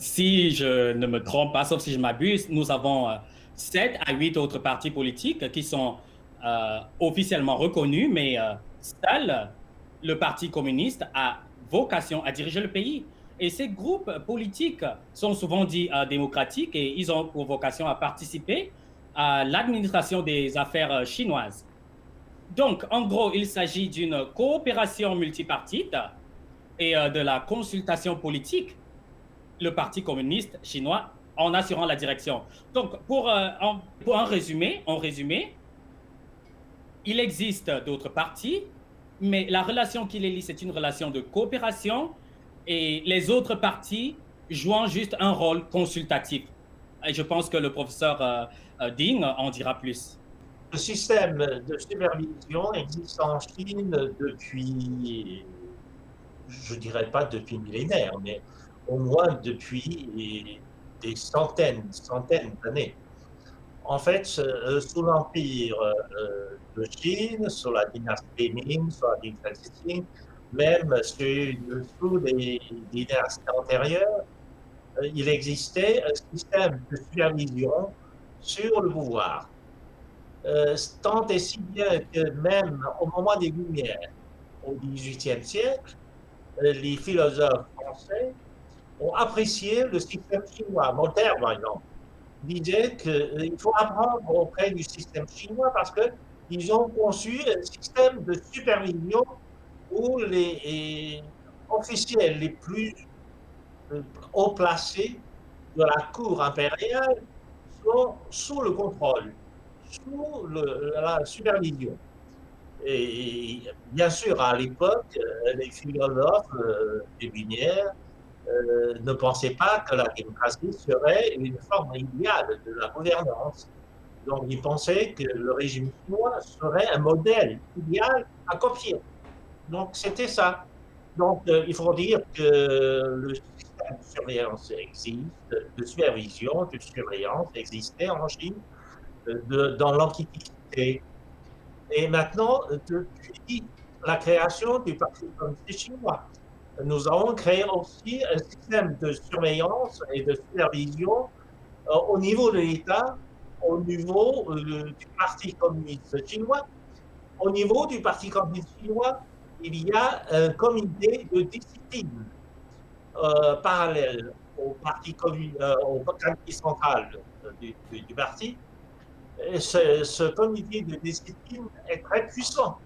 Si je ne me trompe pas, sauf si je m'abuse, nous avons 7 à 8 autres partis politiques qui sont officiellement reconnus, mais seul le Parti communiste a vocation à diriger le pays. Et ces groupes politiques sont souvent dits démocratiques et ils ont pour vocation à participer à l'administration des affaires chinoises. Donc, en gros, il s'agit d'une coopération multipartite et de la consultation politique le Parti communiste chinois en assurant la direction. Donc, pour en résumé, il existe d'autres partis, mais la relation qui les lie, c'est une relation de coopération et les autres partis jouant juste un rôle consultatif. Et je pense que le professeur Ding en dira plus. Le système de supervision existe en Chine depuis, je ne dirais pas depuis millénaires, mais au moins depuis des centaines d'années. En fait, sous l'empire de Chine, sous la dynastie Ming, sous la dynastie Qing, même sous les dynasties antérieures, il existait un système de supervision sur le pouvoir. Tant et si bien que même au moment des Lumières, au XVIIIe siècle, les philosophes français ont apprécié le système chinois. Voltaire, par exemple, disait qu'il faut apprendre auprès du système chinois parce qu'ils ont conçu un système de supervision où les officiels les plus haut placés de la cour impériale sont sous le contrôle, sous la supervision. Et bien sûr, à l'époque, les philosophes des Lumières ne pensaient pas que la démocratie serait une forme idéale de la gouvernance. Donc, ils pensaient que le régime chinois serait un modèle idéal à copier. Donc, c'était ça. Donc, il faut dire que le système de surveillance existe, de supervision, de surveillance existait en Chine dans l'Antiquité. Et maintenant, depuis la création du Parti communiste chinois, nous avons créé aussi un système de surveillance et de supervision au niveau de l'État, au niveau du Parti communiste chinois. Au niveau du Parti communiste chinois, il y a un comité de discipline parallèle au comité central du parti. Et ce comité de discipline est très puissant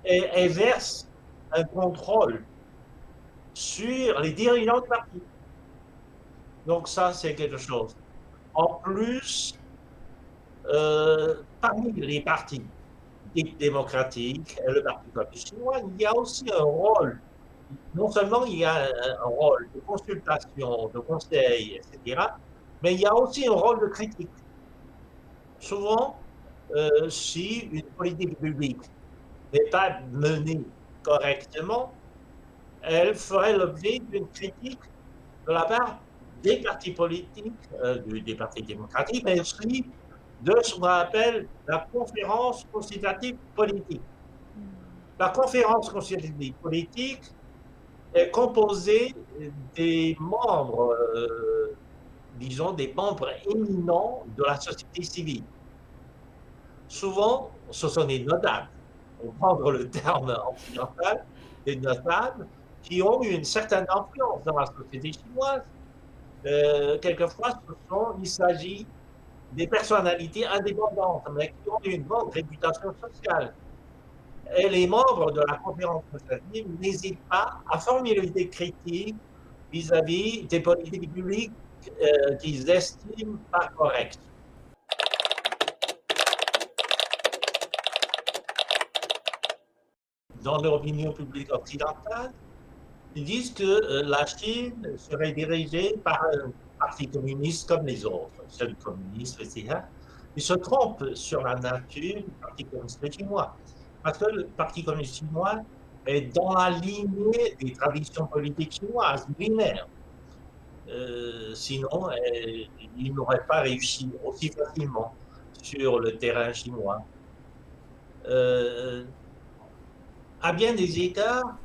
et exerce un contrôle sur les dirigeants du parti. Donc ça, c'est quelque chose. En plus, parmi les partis démocratiques et le Parti communiste chinois, il y a aussi un rôle. Non seulement il y a un rôle de consultation, de conseil, etc., mais il y a aussi un rôle de critique. Souvent, si une politique publique n'est pas menée correctement, elle ferait l'objet d'une critique de la part des partis politiques, des partis démocratiques, mais aussi de ce qu'on appelle la conférence consultative politique. La conférence consultative politique est composée des membres, disons, des membres éminents de la société civile. Souvent, ce sont des notables, pour prendre le terme occidental, des notables qui ont une certaine influence dans la société chinoise. Quelquefois, il s'agit des personnalités indépendantes, mais qui ont une bonne réputation sociale. Et les membres de la conférence consultative n'hésitent pas à formuler des critiques vis-à-vis des politiques publiques qu'ils estiment pas correctes. Dans l'opinion publique occidentale, ils disent que la Chine serait dirigée par un parti communiste comme les autres, c'est le communisme, etc. Ils se trompent sur la nature du Parti communiste chinois. Parce que le Parti communiste chinois est dans la lignée des traditions politiques chinoises, millénaires. Sinon, il n'aurait pas réussi aussi facilement sur le terrain chinois. À bien des égards,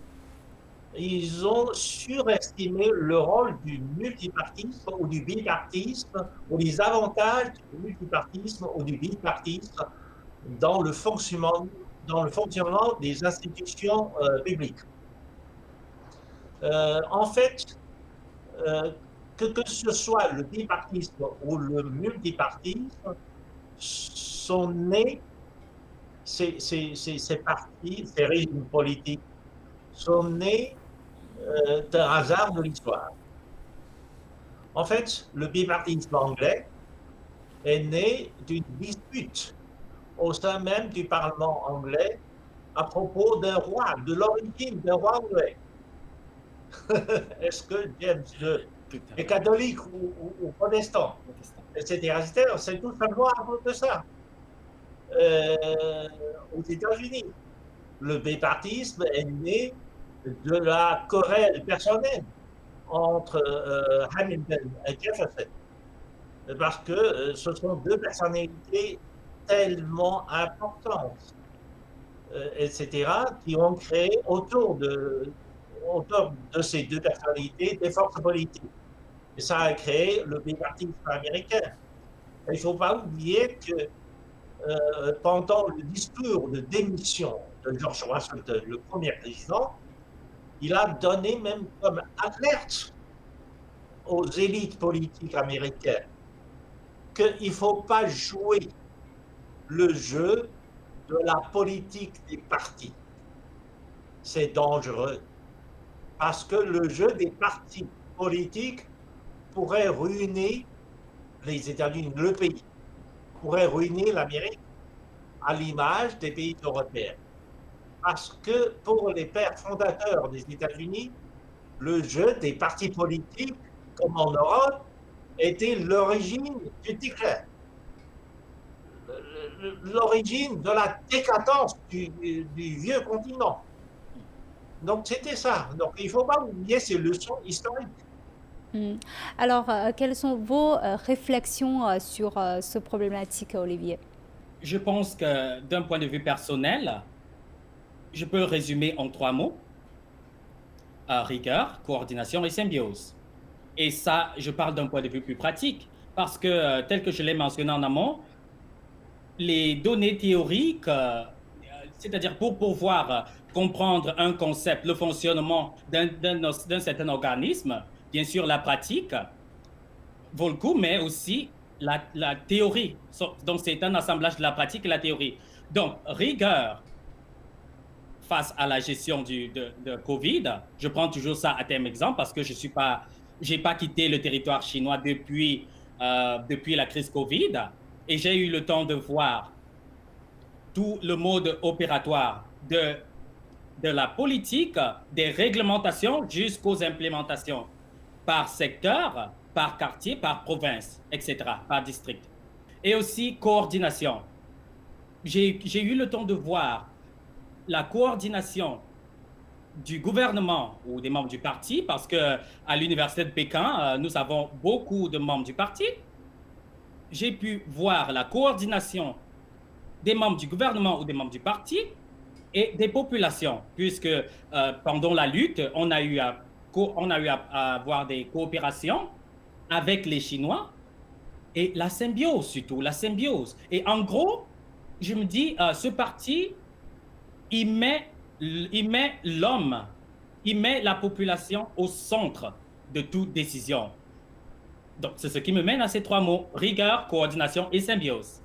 ils ont surestimé le rôle du multipartisme ou du bipartisme, ou les avantages du multipartisme ou du bipartisme dans le fonctionnement, des institutions publiques. En fait, euh, que ce soit le bipartisme ou le multipartisme, sont nés, ces partis, ces régimes politiques, sont nés d'un hasard de l'histoire. En fait, le bipartisme anglais est né d'une dispute au sein même du Parlement anglais à propos d'un roi, de l'origine d'un roi anglais. Est-ce que James II est catholique ou protestant, etc. C'est tout simplement à cause de ça. Aux États-Unis, le bipartisme est né de la querelle personnelle entre Hamilton et Jefferson, parce que ce sont deux personnalités tellement importantes, etc., qui ont créé autour de ces deux personnalités des forces politiques. Et ça a créé le bipartisme américain. Il ne faut pas oublier que pendant le discours de démission de George Washington, le premier président, il a donné même comme alerte aux élites politiques américaines qu'il ne faut pas jouer le jeu de la politique des partis. C'est dangereux parce que le jeu des partis politiques pourrait ruiner les États-Unis, le pays, pourrait ruiner l'Amérique à l'image des pays européens. Parce que pour les pères fondateurs des États-Unis, le jeu des partis politiques, comme en Europe, était l'origine du déclin, l'origine de la décadence du vieux continent. Donc c'était ça. Donc il ne faut pas oublier ces leçons historiques. Alors, quelles sont vos réflexions sur ce problématique, Olivier? Je pense que d'un point de vue personnel, je peux résumer en 3 mots. Rigueur, coordination et symbiose. Et ça, je parle d'un point de vue plus pratique, parce que, tel que je l'ai mentionné en amont, les données théoriques, c'est-à-dire pour pouvoir comprendre un concept, le fonctionnement d'un certain organisme, bien sûr la pratique vaut le coup, mais aussi la théorie. Donc c'est un assemblage de la pratique et la théorie. Donc rigueur face à la gestion de Covid, je prends toujours ça à terme exemple parce que je n'ai pas quitté le territoire chinois depuis la crise Covid et j'ai eu le temps de voir tout le mode opératoire de la politique, des réglementations jusqu'aux implémentations par secteur, par quartier, par province, etc., par district. Et aussi coordination. J'ai eu le temps de voir la coordination du gouvernement ou des membres du parti, parce qu'à l'université de Pékin, nous avons beaucoup de membres du parti. J'ai pu voir la coordination des membres du gouvernement ou des membres du parti et des populations, puisque pendant la lutte, on a eu à avoir des coopérations avec les Chinois et la symbiose surtout, la symbiose. Et en gros, je me dis, ce parti, il met l'homme, il met la population au centre de toute décision. Donc, c'est ce qui me mène à ces 3 mots, rigueur, coordination et symbiose.